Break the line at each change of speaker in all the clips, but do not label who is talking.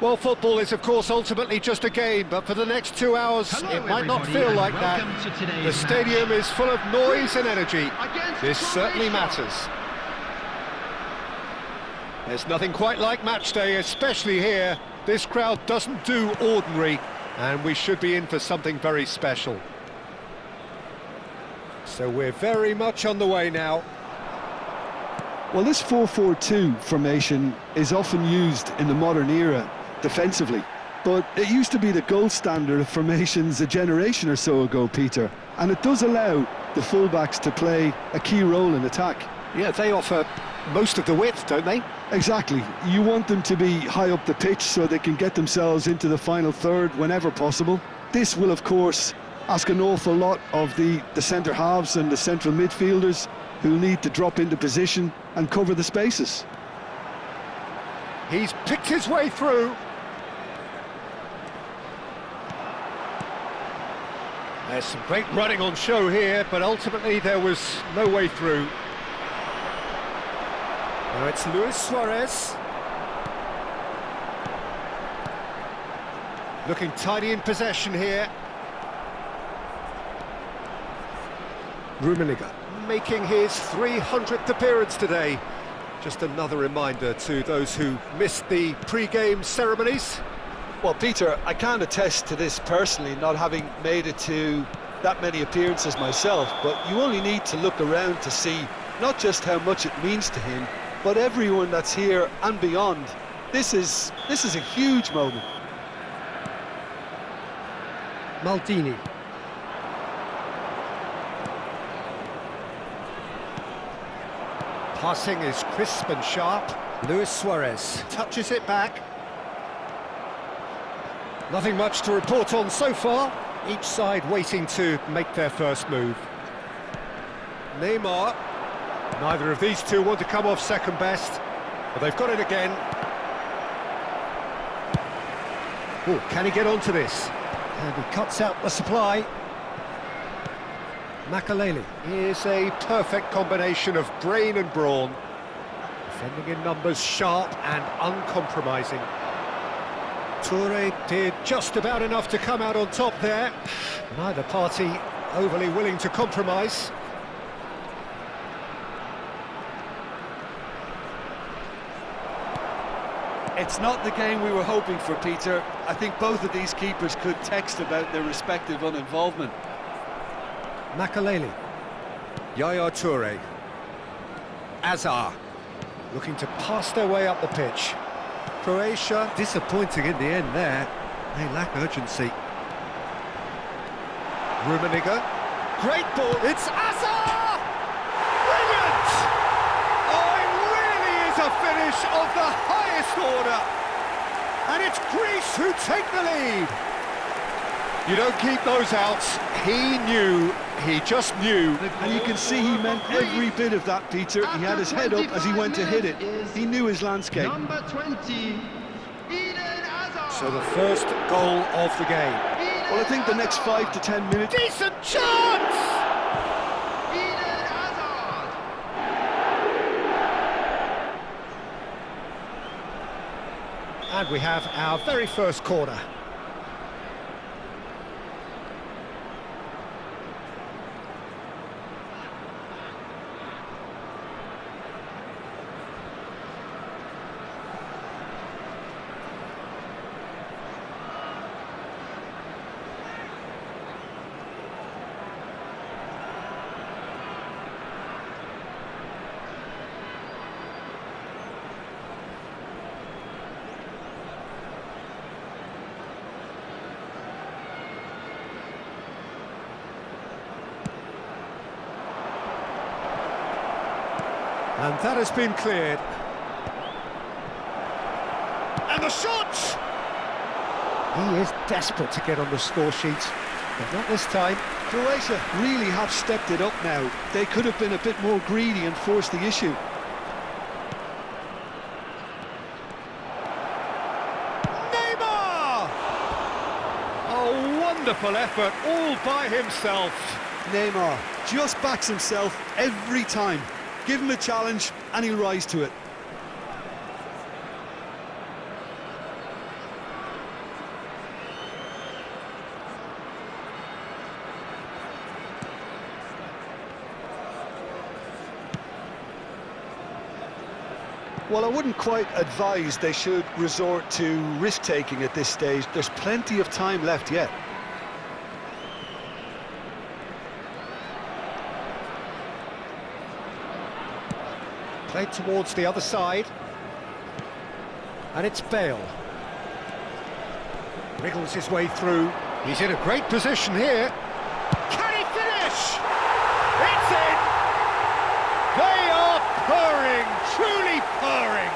Well, football is, of course, ultimately just a game, but for the next 2 hours, it might not feel like that. The stadium is full of noise and energy. This certainly matters. There's nothing quite like match day, especially here. This crowd doesn't do ordinary, and we should be in for something very special. So we're very much on the way now.
Well, this 4-4-2 formation is often used in the modern era defensively, but it used to be the gold standard of formations a generation or so ago, Peter, and it does allow the fullbacks to play a key role in attack.
Yeah, they offer most of the width, don't they?
Exactly. You want them to be high up the pitch so they can get themselves into the final third whenever possible. This will, of course, ask an awful lot of the centre halves and the central midfielders, who'll need to drop into position and cover the spaces.
He's picked his way through. There's some great running on show here, but ultimately there was no way through. Now it's Luis Suarez. Looking tidy in possession here. Rummenigge making his 300th appearance today. Just another reminder to those who missed the pre-game ceremonies.
Well, Peter, I can't attest to this personally, not having made it to that many appearances myself, but you only need to look around to see not just how much it means to him, but everyone that's here and beyond. This is a huge moment.
Maldini. Passing is crisp and sharp. Luis Suarez touches it back. Nothing much to report on so far. Each side waiting to make their first move. Neymar. Neither of these two want to come off second best, but they've got it again. Oh, can he get onto this? And he cuts out the supply. Makaleli is a perfect combination of brain and brawn. Defending in numbers, sharp and uncompromising. Toure did just about enough to come out on top there. Neither party overly willing to compromise.
It's not the game we were hoping for, Peter. I think both of these keepers could text about their respective uninvolvement.
Makaleli. Yaya Toure. Azar. Looking to pass their way up the pitch. Croatia disappointing in the end there. They lack urgency. Rummenigge. Great ball. It's Azar! Brilliant! Oh, it really is a finish of the highest order. And it's Greece who take the lead. You don't keep those outs. He knew, he just knew.
And you can see he meant every bit of that, Peter. He had his head up as he went to hit it. He knew his landscape.
Number 20, Eden Hazard.
So the first goal of the game.
Well, I think the next 5 to 10 minutes...
Decent chance!
Eden Hazard.
And we have our very first corner. And that has been cleared. And the shot! He is desperate to get on the score sheet, but not this time.
Croatia really have stepped it up now. They could have been a bit more greedy and forced the issue.
Neymar! A wonderful effort all by himself.
Neymar just backs himself every time. Give him a challenge and he'll rise to it. Well, I wouldn't quite advise they should resort to risk-taking at this stage. There's plenty of time left yet.
Played towards the other side. And it's Bale. Wriggles his way through. He's in a great position here. Can he finish? It's in! They are purring, truly purring.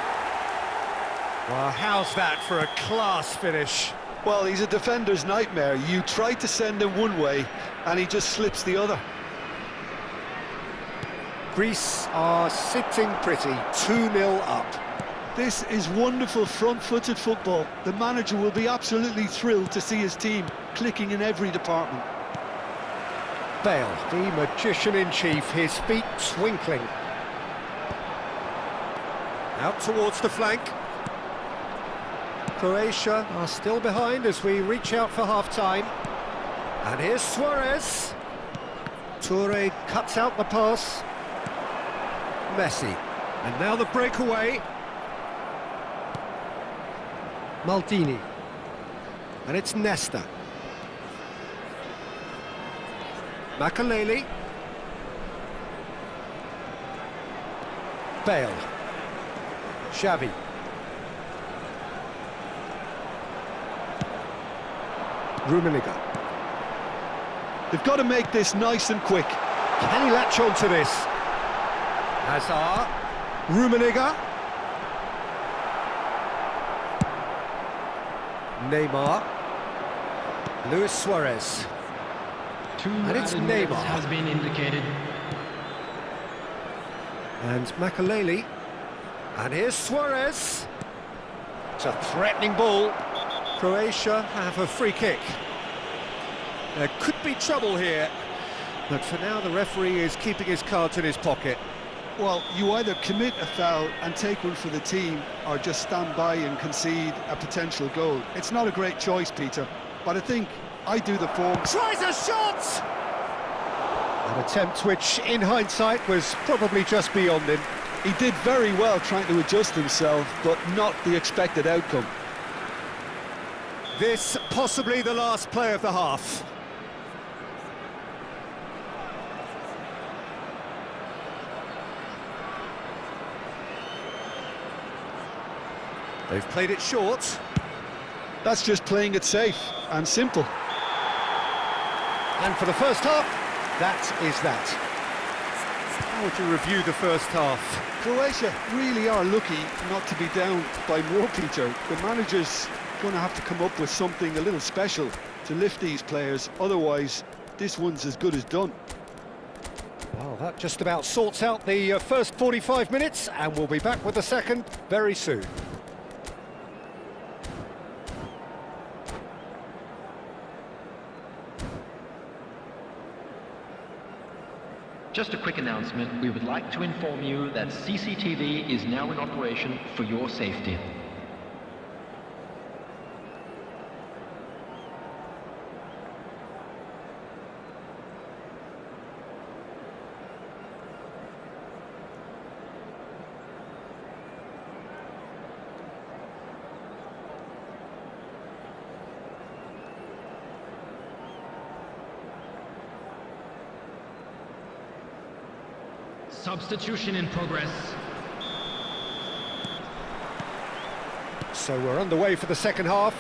Well, how's that for a class finish?
Well, he's a defender's nightmare. You try to send him one way and he just slips the other.
Greece are sitting pretty, 2-0 up.
This is wonderful front-footed football. The manager will be absolutely thrilled to see his team clicking in every department.
Bale, the magician-in-chief, his feet twinkling. Out towards the flank. Croatia are still behind as we reach out for half-time. And here's Suarez. Toure cuts out the pass. Messi. And now the breakaway. Maldini. And it's Nesta. Makaleli. Bale. Xavi. Rummenigge.
They've got to make this nice and quick.
Can he latch on to this? Hazard. Rummenigge. Neymar. Luis Suarez. And it's Neymar.
Has been indicated.
And Makaleli. And here's Suarez. It's a threatening ball. Croatia have a free kick. There could be trouble here, but for now the referee is keeping his cards in his pocket.
Well, you either commit a foul and take one for the team, or just stand by and concede a potential goal. It's not a great choice, Peter, but I think I do the form.
Tries a shot! An attempt which, in hindsight, was probably just beyond him.
He did very well trying to adjust himself, but not the expected outcome.
This possibly the last play of the half. They've played it short.
That's just playing it safe and simple.
And for the first half, that is that. How would you review the first half?
Croatia really are lucky not to be down by more, Peter. The manager's going to have to come up with something a little special to lift these players, otherwise this one's as good as done.
Well, that just about sorts out the first 45 minutes, and we'll be back with the second very soon.
Just a quick announcement. We would like to inform you that CCTV is now in operation for your safety. Substitution in progress.
So we're underway for the second half.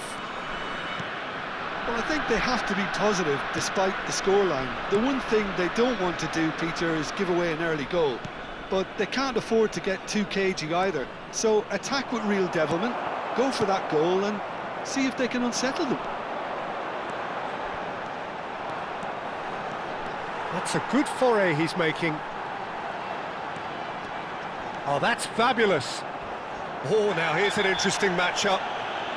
Well, I think they have to be positive despite the scoreline. The one thing they don't want to do, Peter, is give away an early goal. But they can't afford to get too cagey either. So attack with real devilment, go for that goal and see if they can unsettle them.
That's a good foray he's making. Oh, that's fabulous. Oh, now here's an interesting matchup.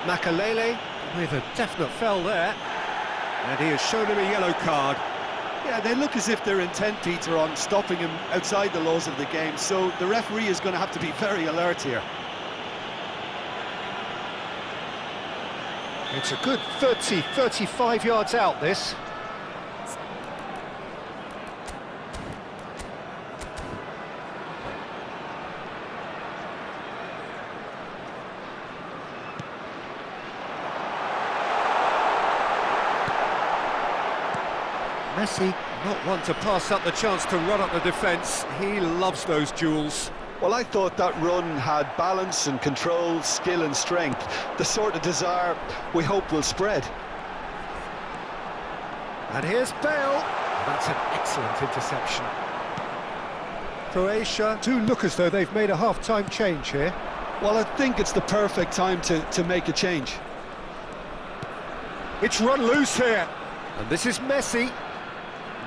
Makalele with a definite foul there. And he has shown him a yellow card.
Yeah, they look as if they're intent, Peter, on stopping him outside the laws of the game, so the referee is going to have to be very alert here.
It's a good 30, 35 yards out, this. Messi, not one to pass up the chance to run up the defence. He loves those duels.
Well, I thought that run had balance and control, skill and strength. The sort of desire we hope will spread.
And here's Bale. That's an excellent interception. Croatia do look as though they've made a half-time change here.
Well, I think it's the perfect time to make a change.
It's run loose here. And this is Messi.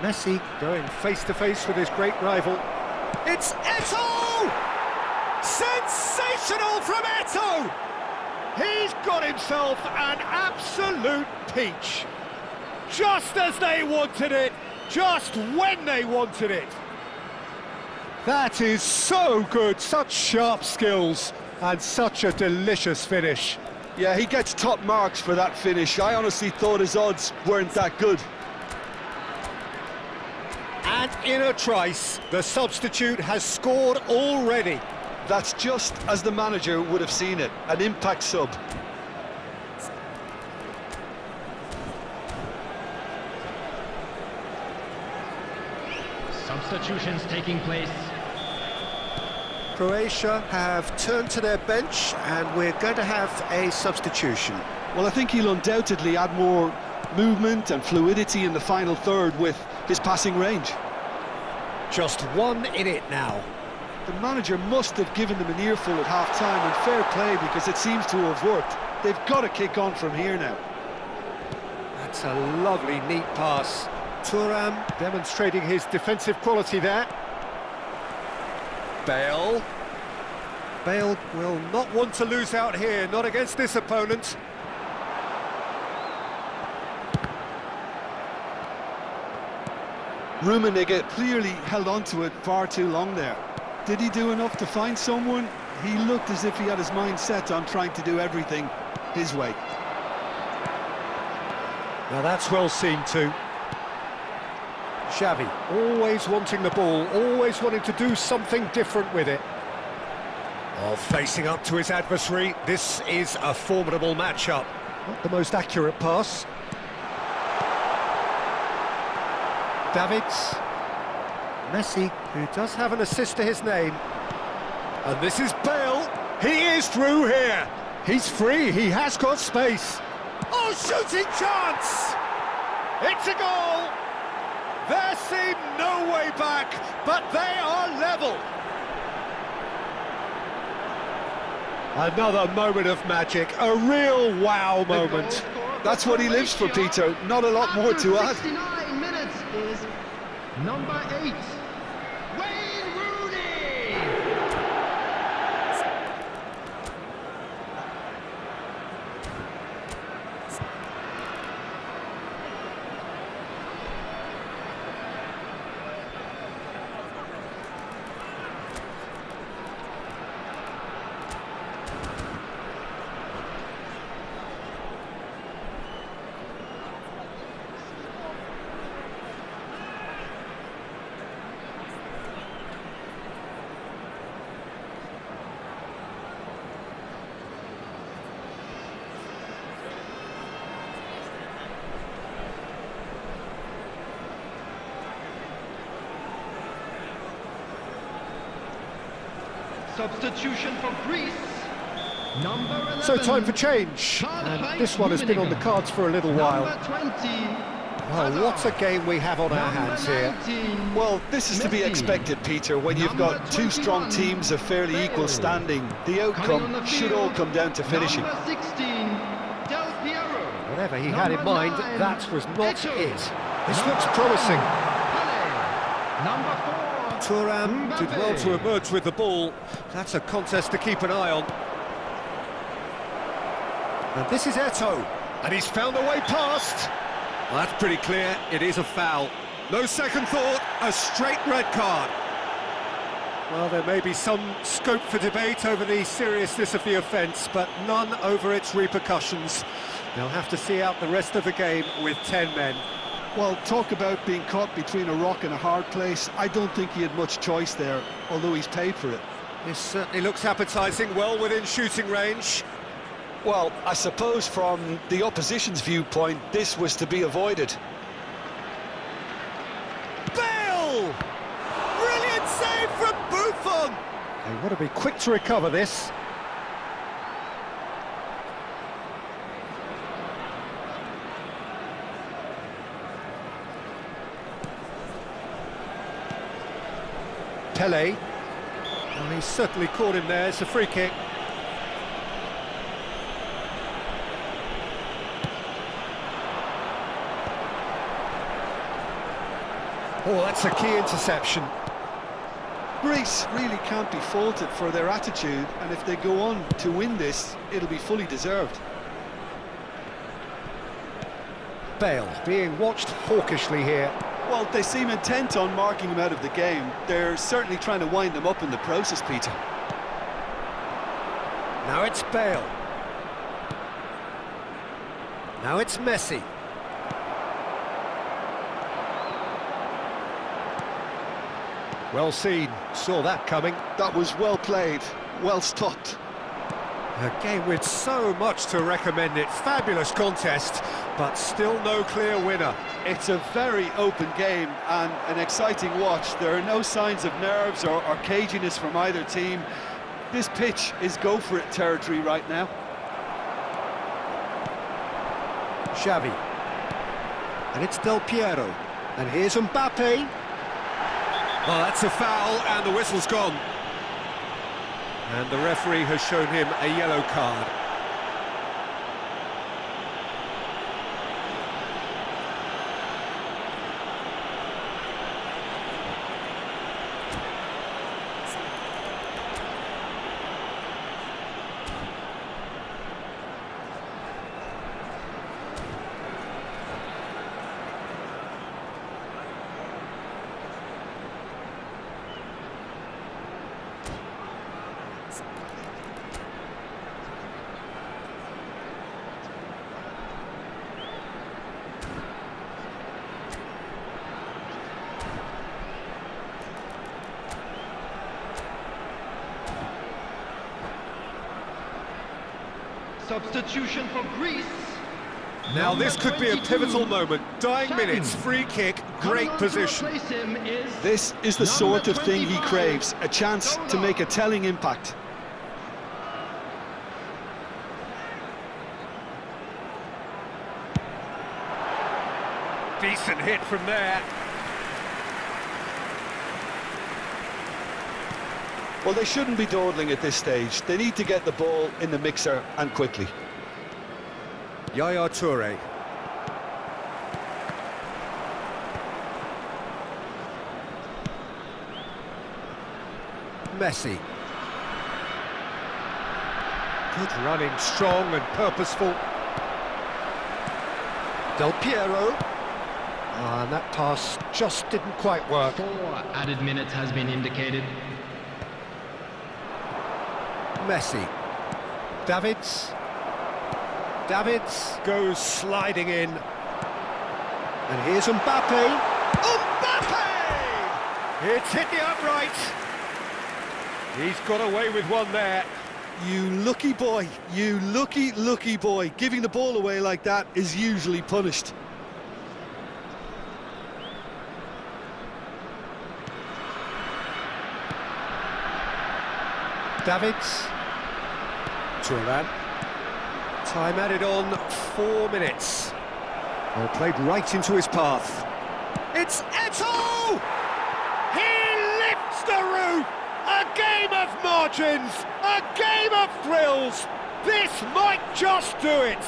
Messi going face-to-face with his great rival. It's Eto'o! Sensational from Eto'o! He's got himself an absolute peach. Just as they wanted it, just when they wanted it. That is so good, such sharp skills, and such a delicious finish.
Yeah, he gets top marks for that finish. I honestly thought his odds weren't that good.
And in a trice, the substitute has scored already.
That's just as the manager would have seen it, an impact sub.
Substitutions taking place.
Croatia have turned to their bench and we're going to have a substitution.
Well, I think he'll undoubtedly add more movement and fluidity in the final third with his passing range.
Just 1 in it now.
The manager must have given them an earful at half-time, and fair play because it seems to have worked. They've got to kick on from here now.
That's a lovely, neat pass. Thuram demonstrating his defensive quality there. Bale. Bale will not want to lose out here, not against this opponent.
Rummenigge clearly held on to it far too long there. Did he do enough to find someone? He looked as if he had his mind set on trying to do everything his way.
Now that's well seen too. Xavi, always wanting the ball, always wanting to do something different with it. Oh, facing up to his adversary, this is a formidable matchup. Not the most accurate pass. Davids. Messi, who does have an assist to his name. And this is Bale. He is through here. He's free, he has got space. Oh, shooting chance! It's a goal! There seemed no way back, but they are level. Another moment of magic, a real wow moment.
That's what he lives for, Peter. Not a lot more to add.
69 minutes is number 8, Wayne Rooney. Substitution for Greece, number 11.
So time for change, and this one has been on the cards for a little while.
Number 20.
Well, what a game we have on our hands here.
19.
Well, this is to be
Messi.
expected, Peter, when you've
Number
got two strong
21,
teams of fairly equal
Bale.
standing. The
Coming on
outcome
the
should
field,
all come down to finishing.
Number 16, Del Piero.
Whatever he had in
Number
mind,
9,
that was not
Eto'o.
it. This
Number
looks promising.
4, Pele. Number 4,
Thuram did well to emerge with the ball. That's a contest to keep an eye on. And this is Eto'o, and he's found a way past. Well, that's pretty clear, it is a foul. No second thought, a straight red card. Well, there may be some scope for debate over the seriousness of the offence, but none over its repercussions. They'll have to see out the rest of the game with 10 men.
Well, talk about being caught between a rock and a hard place. I don't think he had much choice there, although he's paid for it.
This certainly looks appetising, well within shooting range.
Well, I suppose from the opposition's viewpoint, this was to be avoided.
Bale! Brilliant save from Buffon! They want to be quick to recover this. Pele. Well, he's certainly caught him there. It's a free kick. Oh, that's a key interception.
Greece really can't be faulted for their attitude, and if they go on to win this, it'll be fully deserved.
Bale being watched hawkishly here.
Well, they seem intent on marking him out of the game. They're certainly trying to wind them up in the process, Peter.
Now it's Bale. Now it's Messi. Well seen, saw that coming.
That was well played, well stopped.
A game with so much to recommend it. Fabulous contest, but still no clear winner.
It's a very open game and an exciting watch. There are no signs of nerves or caginess from either team. This pitch is go-for-it territory right now.
Xavi. And it's Del Piero. And here's Mbappe. Oh, that's a foul, and the whistle's gone. And the referee has shown him a yellow card.
Substitution for Greece.
Now
Number
this could be a
22,
pivotal moment. Dying
Xavi.
minutes, free kick, great
Coming on to
position.
replace him is
This is the
number
sort of thing he
25,
craves, a chance to make a telling impact.
Decent hit from there.
Well, they shouldn't be dawdling at this stage. They need to get the ball in the mixer and quickly.
Yaya Toure. Messi. Good running, strong and purposeful. Del Piero. And that pass just didn't quite work.
4 added minutes has been indicated.
Messi. Davids. Davids goes sliding in. And here's Mbappe. Mbappe! It's hit the upright. He's got away with one there.
You lucky boy, you lucky boy. Giving the ball away like that is usually punished.
Davids. Thuram. Time added on 4 minutes. Well, played right into his path. It's Eto'o! He lifts the roof! A game of margins! A game of thrills! This might just do it!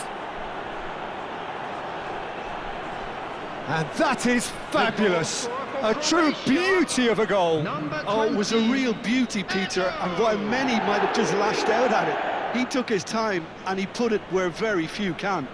And that is fabulous! A true beauty of a goal!
Oh, it was a real beauty, Peter, and while many might have just lashed out at it, he took his time and he put it where very few can.